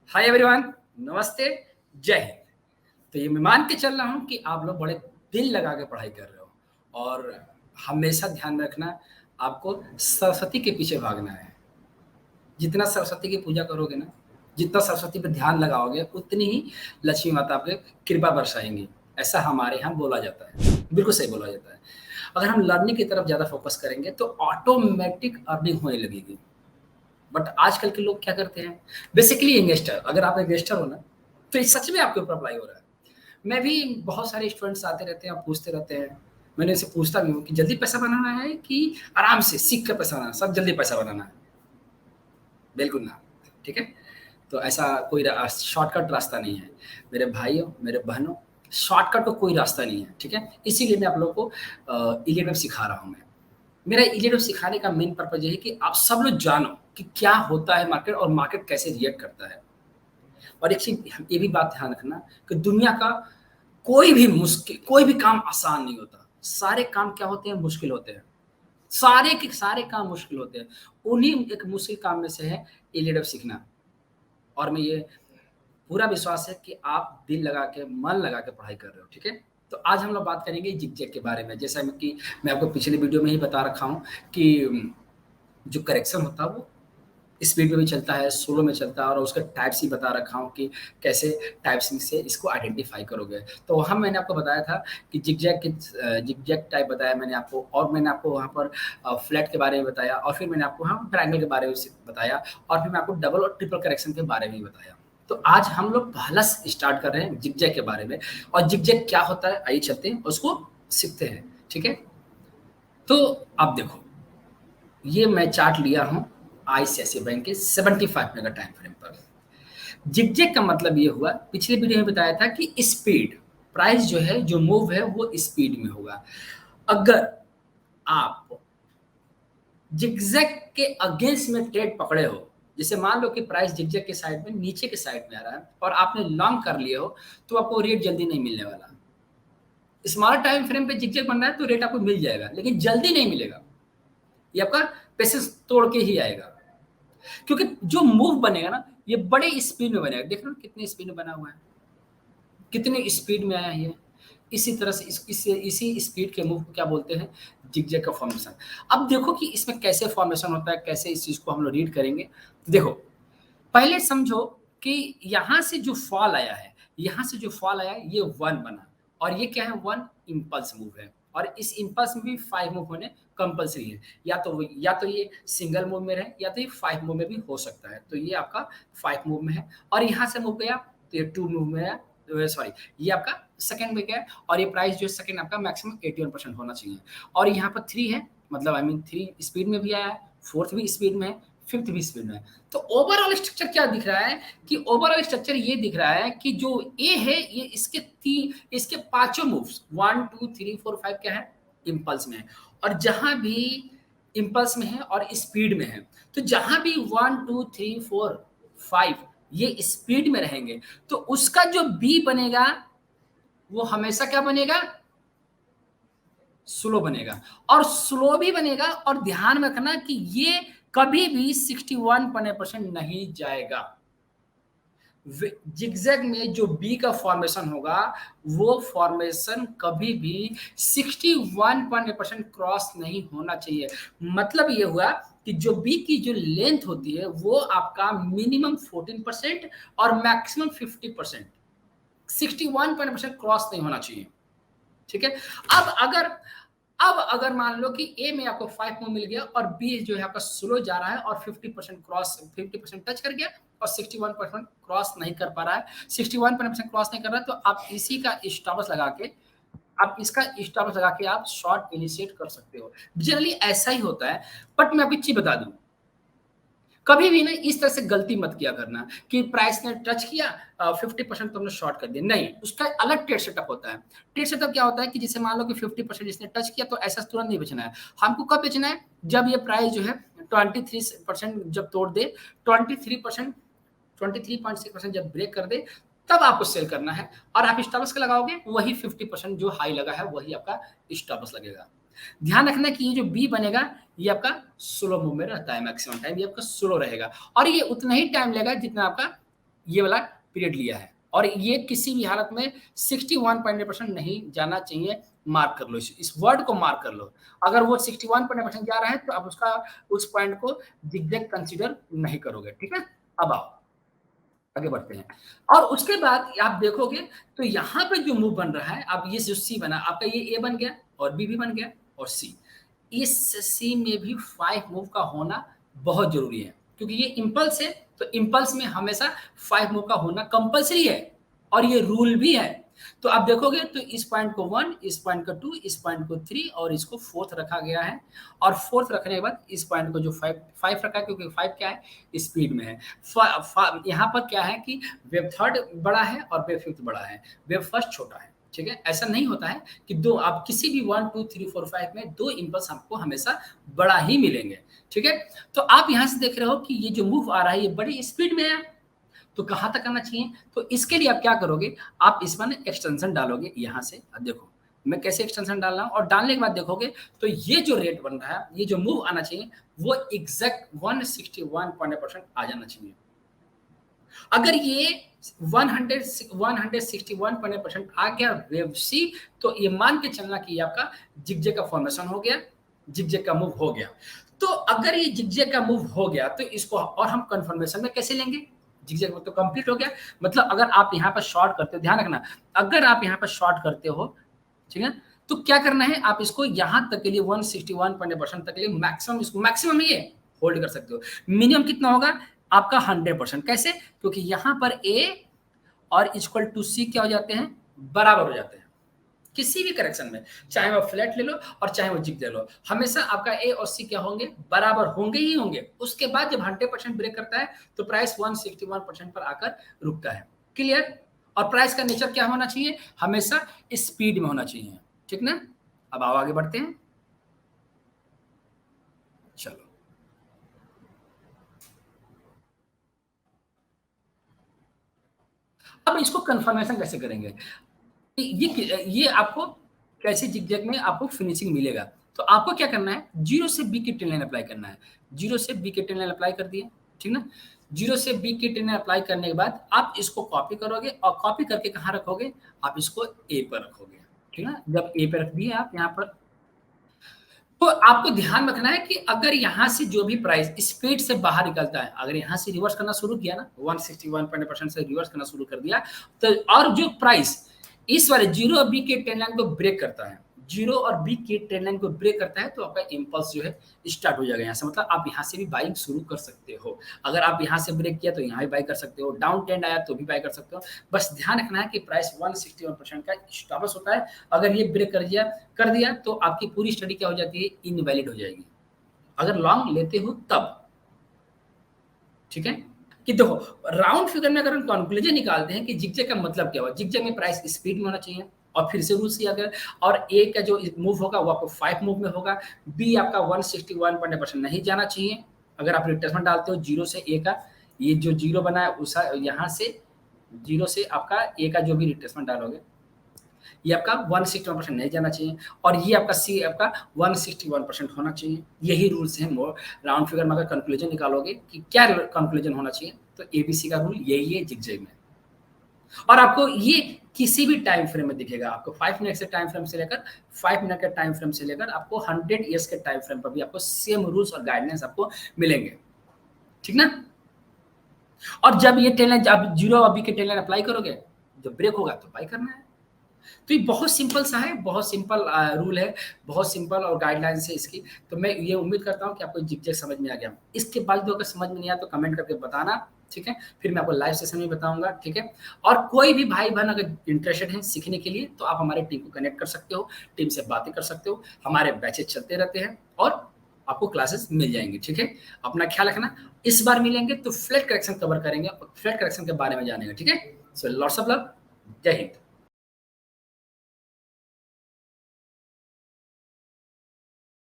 Hi everyone, नमस्ते, जय हिंद। तो ये मैं मान के चल रहा हूँ कि आप लोग बड़े दिल लगा के पढ़ाई कर रहे हो और हमेशा ध्यान में रखना, आपको सरस्वती के पीछे भागना है। जितना सरस्वती की पूजा करोगे ना, जितना सरस्वती पे ध्यान लगाओगे, उतनी ही लक्ष्मी माता आप पे कृपा बरसाएँगी। ऐसा हमारे यहाँ बोला जाता है, बिल्कुल सही बोला जाता है। अगर हम लर्निंग की तरफ ज़्यादा फोकस करेंगे तो ऑटोमैटिक अर्निंग होने लगेगी। बट आजकल के लोग क्या करते हैं, बेसिकली इन्वेस्टर, अगर आप इन्वेस्टर हो ना, तो ये सच में आपके ऊपर अप्लाई हो रहा है। मैं भी बहुत सारे स्टूडेंट्स आते रहते हैं और पूछते रहते हैं, मैंने इनसे पूछता भी हूँ कि जल्दी पैसा बनाना है कि आराम से सीख कर पैसा बनाना, सब जल्दी पैसा बनाना है। बिल्कुल ना, ठीक है। तो ऐसा कोई शॉर्टकट रास्ता नहीं है मेरे भाइयों, मेरे बहनों। शॉर्टकट का कोई रास्ता नहीं है, ठीक है। इसीलिए मैं आप लोगों को इलियट सिखा रहा हूँ। मैं मेरा इलियट सिखाने का मेन पर्पज ये है कि आप सब लोग जानो कि क्या होता है मार्केट और मार्केट कैसे रिएक्ट करता है। और एक चीज ये भी बात ध्यान रखना कि दुनिया का कोई भी काम आसान नहीं होता। सारे काम क्या होते हैं, मुश्किल होते हैं। सारे के सारे काम मुश्किल होते हैं। उन्हीं एक मुश्किल काम में से है इलियट सीखना। और मैं ये पूरा विश्वास है कि आप दिल लगा के, मन लगा के पढ़ाई कर रहे हो, ठीक है। तो आज हम लोग बात करेंगे जिगजैग के बारे में। जैसा कि मैं आपको पिछले वीडियो में ही बता रखा हूँ कि जो करेक्शन होता है वो स्पीड में भी चलता है, स्लो में चलता है, और उसका टाइप्स ही बता रखा हूँ कि कैसे टाइप्स से इसको आइडेंटिफाई करोगे। तो वहाँ मैंने आपको बताया था कि जिगजैग टाइप बताया मैंने आपको, और मैंने आपको वहाँ पर फ्लैट के बारे में बताया, और फिर मैंने आपको वहाँ ट्रायंगल के बारे में बताया, और फिर मैं आपको डबल और ट्रिपल करेक्शन के बारे में भी बताया। तो आज हम लोग पहला स्टार्ट कर रहे हैं जिगजैग के बारे में। और जिगजैग क्या होता है, आइए चलते हैं उसको सीखते हैं, ठीक है। तो आप देखो, ये मैं चार्ट लिया हूँ आईसीआईसीआई बैंक के 75 मिनट का टाइम फ्रेम पर। जिगजैग का मतलब ये हुआ, पिछले वीडियो में बताया था कि स्पीड, प्राइस जो है, जो मूव है वो स्पीड में होगा। अगर आप जिगजैग के अगेंस्ट में ट्रेड पकड़े हो, जैसे मान लो कि प्राइस जिगजैग के साइड में, नीचे के साइड में आ रहा है और आपने लॉन्ग कर लिए हो, तो आपको रेट जल्दी नहीं मिलने वाला। स्मॉल टाइम फ्रेम पे जिगजैग बन रहा है तो रेट आपको मिल जाएगा, लेकिन जल्दी नहीं मिलेगा। ये आपका पेशेंस तोड़ के ही आएगा। क्योंकि जो मूव बनेगा ना, ये बड़े स्पीड में बनेगा। देख रहे हो कितनी स्पीड में बना हुआ है, कितनी स्पीड में आया है ये। इसी तरह से इसी स्पीड के मूव को क्या बोलते हैं, जिगजैग का फॉर्मेशन। अब देखो कि इसमें कैसे फॉर्मेशन होता है, कैसे इस चीज को हम लोग रीड करेंगे। तो देखो, पहले समझो कि यहाँ से जो फॉल आया है, यहाँ से जो फॉल आया है, ये वन बना, और ये क्या है, वन इम्पल्स मूव है। और इस इम्पल्स में भी 5 मूव होने कंपल्सरी है। या तो ये सिंगल मूव में रहे, या तो ये 5 मूव में भी हो सकता है। तो ये आपका 5 मूव में है, और यहाँ से मूव गया तो ये 2 मूव में है, सॉरी, ये आपका सेकंड में गया। और ये प्राइस जो है सेकंड आपका मैक्सिमम 81% होना चाहिए। और यहाँ पर 3 है, मतलब आई मीन 3 स्पीड में भी आया है, फोर्थ भी स्पीड में है, फिफ्थ भी स्पीड में है। तो ओवरऑल स्ट्रक्चर क्या दिख रहा है, कि ओवरऑल स्ट्रक्चर ये दिख रहा है कि जो ए है, ये इसके पांचों मूव्स 1 2 3 4 5 क्या है, इंपल्स में है। और जहां भी इंपल्स में है और स्पीड में है, तो जहां भी 1 2 3 4 5 ये स्पीड में रहेंगे, तो उसका जो बी बनेगा वो हमेशा क्या बनेगा, स्लो बनेगा। और स्लो भी बनेगा, और ध्यान में रखना कि ये कभी भी 61% नहीं जाएगा। जिगजैग में जो बी का फॉर्मेशन होगा, वो फॉर्मेशन कभी भी 61% क्रॉस नहीं होना चाहिए। मतलब ये हुआ कि जो बी की जो लेंथ होती है वो आपका मिनिमम 14% और मैक्सिमम 50%, 61% क्रॉस नहीं होना चाहिए, ठीक है। अब अगर अब अगर मान लो कि ए में आपको 5 मूव मिल गया, और बी जो है आपका स्लो जा रहा है और 50% टच कर गया, और 61% क्रॉस नहीं कर पा रहा है, 61% क्रॉस नहीं कर रहा है, तो आप इसी का स्टॉप लगा के, आप इसका स्टॉप लगा के आप शॉर्ट इनिशिएट कर सकते हो। जनरली ऐसा ही होता है। बट मैं आपको एक चीज बता दूं, कभी भी ना इस तरह से गलती मत किया करना कि प्राइस ने टच किया, 50% तुमने शॉर्ट कर दिया। नहीं, उसका अलग ट्रेड सेटअप होता है। ट्रेड सेटअप क्या होता है कि जैसे मान लो कि 50% इसने टच किया, तो ऐसा तुरंत नहीं बेचना है। हमको कब बेचना है, जब ये प्राइस जो है 23% जब तोड़ दे, 23% 23.6% जब ब्रेक कर दे, तब आपको सेल करना है। और आप स्टॉप लॉस लगाओगे, वही 50% जो हाई लगा है वही आपका स्टॉप लॉस लगेगा। ध्यान रखना कि ये जो बी बनेगा, ये आपका स्लो मूव में रहता है, मैक्सिमम टाइम ये आपका स्लो रहेगा, और ये उतना ही टाइम लेगा जितना आपका ये वाला पीरियड लिया है और ये किसी भी हालत में 61.8% नहीं जाना चाहिए। मार्क कर लो, इस वर्ड को मार्क कर लो। अगर वो 61.8% जा रहा है तो आप उसका उस पॉइंट को जिगजैग कंसीडर नहीं करोगे, ठीक है। अब आओ आगे बढ़ते हैं और उसके बाद आप देखोगे तो यहाँ पे जो मूव बन रहा है, अब ये जो सी बना आपका, ये ए बन गया और बी भी बन गया और सी। इस सी में भी 5 मूव का होना बहुत जरूरी है क्योंकि ये इम्पल्स है, तो इम्पल्स में हमेशा 5 मूव का होना कंपल्सरी है और ये रूल भी है। तो आप देखोगे तो इस पॉइंट को 1, इस पॉइंट को 2, इस पॉइंट को 3 और इसको 4th रखा गया है और 4th रखने के बाद इस पॉइंट को जो 5 रखा है क्योंकि 5 क्या है, स्पीड में है। यहाँ पर क्या है कि वेव थर्ड बड़ा है और वेव फिफ्थ बड़ा है, वेव फर्स्ट छोटा है, ठीक है। ऐसा नहीं होता है कि दो आप किसी भी 1 2 3 4 5 में 2 इंपल्स आपको हमेशा बड़ा ही मिलेंगे, ठीक है। तो आप यहाँ से देख रहे हो कि ये जो मूव आ रहा है ये बड़ी स्पीड में है, तो कहाँ तक आना चाहिए। तो इसके लिए आप क्या करोगे, आप इसमें एक्सटेंशन डालोगे यहाँ से। अब देखो मैं कैसे एक्सटेंशन डाल रहा हूँ और डालने के बाद देखोगे तो ये जो रेट बन रहा है, ये जो मूव आना चाहिए वो एग्जैक्ट 161% आ जाना चाहिए। अगर ये 161% आ गया वेव सी, तो ये मान के चलना कि आपका जिगजैग का फॉर्मेशन हो गया, जिगजैग का मूव हो गया। तो अगर ये जिगजैग का मूव हो गया तो इसको और हम कंफर्मेशन में कैसे लेंगे, जिगजैग तो कंप्लीट हो गया। मतलब अगर आप यहाँ पर शॉर्ट करते हो, ध्यान रखना, अगर आप यहाँ पर शॉर्ट करते हो, ठीक है, तो क्या करना है, आप इसको यहाँ तक के लिए 161% तक के लिए मैक्सिमम, इसको मैक्सिमम ये होल्ड कर सकते हो। मिनिमम कितना होगा आपका 100%। कैसे, क्योंकि यहाँ पर ए और इक्वल टू सी क्या हो जाते हैं, बराबर हो जाते हैं किसी भी करेक्शन में, चाहे वो फ्लैट ले लो और चाहे वो जिग ले लो, हमेशा आपका ए और सी क्या होंगे, बराबर होंगे ही होंगे। उसके बाद जब 100% ब्रेक करता है तो प्राइस 161% पर आकर रुकता है। क्लियर। और प्राइस का नेचर क्या होना चाहिए, हमेशा स्पीड में होना चाहिए, ठीक ना। अब आओ आगे बढ़ते हैं, चलो। अब इसको कंफर्मेशन कैसे करेंगे, ये आपको कैसे जिगजैग में आपको फिनिशिंग मिलेगा। तो आपको क्या करना है, जीरो से बी की ट्रेन लाइन अप्लाई करना है। जीरो से बी की ट्रेन लाइन अप्लाई कर दिए, ठीक ना। जीरो से बी की ट्रेन लाइन अप्लाई करने के बाद आप इसको कॉपी करोगे और कॉपी करके कहाँ रखोगे, आप इसको ए पर रखोगे, ठीक है। जब ए पर रख दिए आप यहाँ पर, तो आपको ध्यान रखना है कि अगर यहाँ से जो भी प्राइस स्पीड से बाहर निकलता है, अगर यहाँ से रिवर्स करना शुरू किया ना, 161% से रिवर्स करना शुरू कर दिया, तो और जो प्राइस इस वाले जीरो और बी के ट्रेंड लाइन को ब्रेक करता है, जीरो और बी के ट्रेंड लाइन को ब्रेक करता है, तो आपका इंपल्स जो है स्टार्ट हो जाएगा यहाँ से। मतलब आप यहाँ से भी बाइंग शुरू कर सकते हो। अगर आप यहाँ से ब्रेक किया तो यहाँ भी बाई कर सकते हो, डाउन ट्रेंड आया तो भी बाई कर सकते हो। बस ध्यान रखना है कि प्राइस 161% का स्टॉप होता है। अगर ये ब्रेक कर दिया तो आपकी पूरी स्टडी क्या हो जाती है, इनवैलिड हो जाएगी, अगर लॉन्ग लेते हो तब, ठीक है। कि देखो राउंड फिगर में अगर हम कंक्लूजन निकालते हैं कि जिगजैग का मतलब क्या हुआ, जिगजैग में प्राइस स्पीड में होना चाहिए और फिर से रूल से अगर, और ए का जो मूव होगा वो आपको 5 मूव में होगा। बी आपका 161% नहीं जाना चाहिए। अगर आप रिट्रेसमेंट डालते हो जीरो से ए का, ये जो जीरो बना है उस यहाँ से जीरो से आपका ए का जो भी रिट्रेसमेंट डालोगे ये आपका 161% नहीं जाना चाहिए और ये आपका सी आपका 161% होना चाहिए। यही रूल्स हैं। राउंड फिगर में अगर कंक्लूजन निकालोगे कि क्या कंक्लूजन होना चाहिए, तो एबीसी का रूल यही है जिगजैग में। और आपको ये किसी भी टाइम फ्रेम में दिखेगा, आपको 5 मिनट से टाइम फ्रेम से लेकर 5 मिनट के टाइम फ्रेम से लेकर आपको 100 ईयर्स के टाइम फ्रेम पर भी आपको सेम रूल्स और गाइडलाइंस आपको मिलेंगे, ठीक ना। और जब ये टेन लाइन, जब जीरो अभी के टेन लाइन अप्लाई करोगे, जब ब्रेक होगा तो बाई करना है। तो ये बहुत सिंपल सा है, बहुत सिंपल रूल है, बहुत सिंपल और गाइडलाइंस है इसकी। तो मैं ये उम्मीद करता हूँ कि आपको जिगजैग समझ में आ गया। इसके बाद अगर समझ में नहीं आया तो कमेंट करके बताना, ठीक है। फिर मैं आपको लाइव सेशन में बताऊंगा, ठीक है। और कोई भी भाई बहन अगर इंटरेस्टेड है सीखने के लिए तो आप हमारे टीम को कनेक्ट कर सकते हो, टीम से बातें कर सकते हो। हमारे बैचेज चलते रहते हैं और आपको क्लासेस मिल जाएंगे, ठीक है। अपना ख्याल रखना। इस बार मिलेंगे तो फ्लैट करेक्शन कवर करेंगे और फ्लैट करेक्शन के बारे में जानेंगे, ठीक है। सो लॉट्स ऑफ लव, जय हिंद।